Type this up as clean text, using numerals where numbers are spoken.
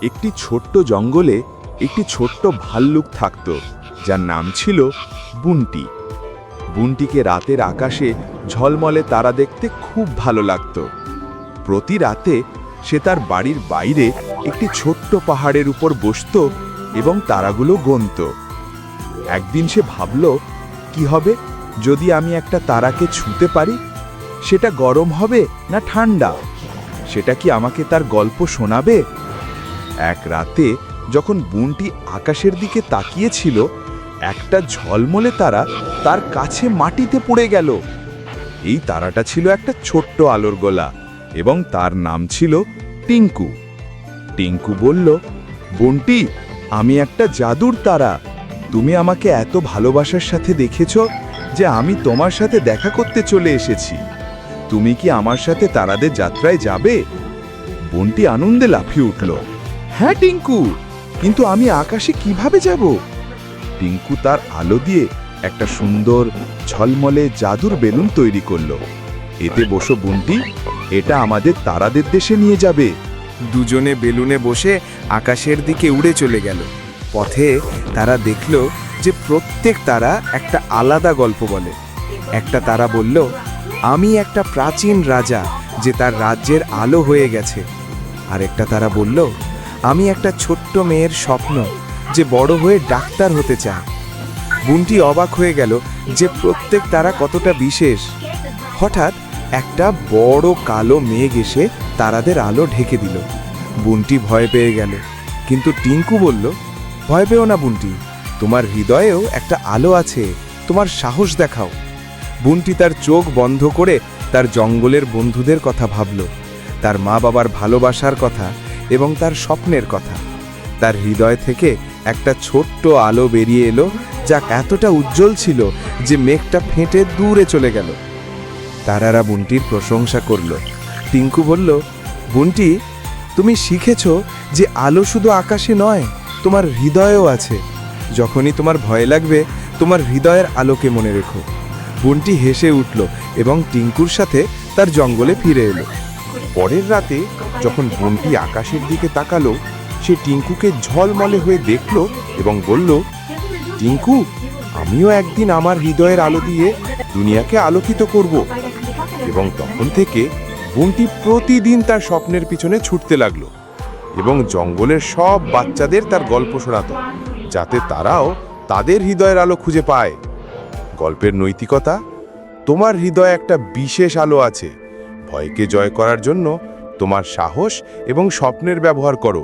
একটি ছোট্ট জঙ্গলে একটি ছোট্ট ভাল্লুক থাকত, যার নাম ছিল বুন্টি। বুন্টিকে রাতের আকাশে ঝলমলে তারা দেখতে খুব ভালো লাগত। প্রতি রাতে সে তার বাড়ির বাইরে একটি ছোট্ট পাহাড়ের উপর বসত এবং তারাগুলো গুনত। একদিন সে ভাবল, কি হবে যদি আমি একটা তারাকে ছুঁতে পারি? সেটা গরম হবে না ঠান্ডা? সেটা কি আমাকে তার গল্প শোনাবে? এক রাতে যখন বুনটি আকাশের দিকে তাকিয়েছিল, একটা ঝলমলে তারা তার কাছে মাটিতে পড়ে গেল। এই তারাটা ছিল একটা ছোট্ট আলোর গোলা এবং তার নাম ছিল টিঙ্কু। টিঙ্কু বলল, বুনটি, আমি একটা জাদুর তারা। তুমি আমাকে এত ভালোবাসার সাথে দেখেছো যে আমি তোমার সাথে দেখা করতে চলে এসেছি। তুমি কি আমার সাথে তারাদের যাত্রায় যাবে? বুনটি আনন্দে লাফিয়ে উঠল, হ্যাঁ টিঙ্কু, কিন্তু আমি আকাশে কিভাবে যাব? টিঙ্কু তার আলো দিয়ে একটা সুন্দর ঝলমলে জাদুর বেলুন তৈরি করলো। এতে বসো বুনটি, এটা আমাদের তারাদের দেশে নিয়ে যাবে। দুজনে বেলুনে বসে আকাশের দিকে উড়ে চলে গেল। পথে তারা দেখল যে প্রত্যেক তারা একটা আলাদা গল্প বলে। একটা তারা বলল, আমি একটা প্রাচীন রাজা যে তার রাজ্যের আলো হয়ে গেছে। আর একটা তারা বলল, আমি একটা ছোট্ট মেয়ের স্বপ্ন যে বড় হয়ে ডাক্তার হতে চায়। বুনটি অবাক হয়ে গেল যে প্রত্যেক তারা কতটা বিশেষ। হঠাৎ একটা বড় কালো মেঘ এসে তারাদের আলো ঢেকে দিল। বুনটি ভয় পেয়ে গেল, কিন্তু টিঙ্কু বলল, ভয় পেও না বুনটি, তোমার হৃদয়েও একটা আলো আছে, তোমার সাহস দেখাও। বুনটি তার চোখ বন্ধ করে তার জঙ্গলের বন্ধুদের কথা ভাবল, তার মা বাবার ভালোবাসার কথা এবং তার স্বপ্নের কথা। তার হৃদয় থেকে একটা ছোট্ট আলো বেরিয়ে এলো, যা এতটা উজ্জ্বল ছিল যে মেঘটা ফেটে দূরে চলে গেল। তারারা বুনটির প্রশংসা করল। টিঙ্কু বলল, বুনটি, তুমি শিখেছো যে আলো শুধু আকাশে নয়, তোমার হৃদয়েও আছে। যখনই তোমার ভয় লাগবে, তোমার হৃদয়ের আলোকে মনে রেখো। বুনটি হেসে উঠল এবং টিঙ্কুর সাথে তার জঙ্গলে ফিরে এলো। পরের রাতে যখন বুনটি আকাশের দিকে তাকালো, সে টিঙ্কুকে ঝলমলে হয়ে দেখল এবং বলল, টিঙ্কু, আমিও একদিন আমার হৃদয়ের আলো দিয়ে দুনিয়াকে আলোকিত করব। এবং তখন থেকে বুনটি প্রতিদিন তার স্বপ্নের পিছনে ছুটতে লাগলো এবং জঙ্গলের সব বাচ্চাদের তার গল্প শোনাতো, যাতে তারাও তাদের হৃদয়ের আলো খুঁজে পায়। গল্পের নৈতিকতা: তোমার হৃদয়ে একটা বিশেষ আলো আছে। ভয়কে জয় করার জন্য তোমার সাহস এবং স্বপ্নের ব্যবহার করো।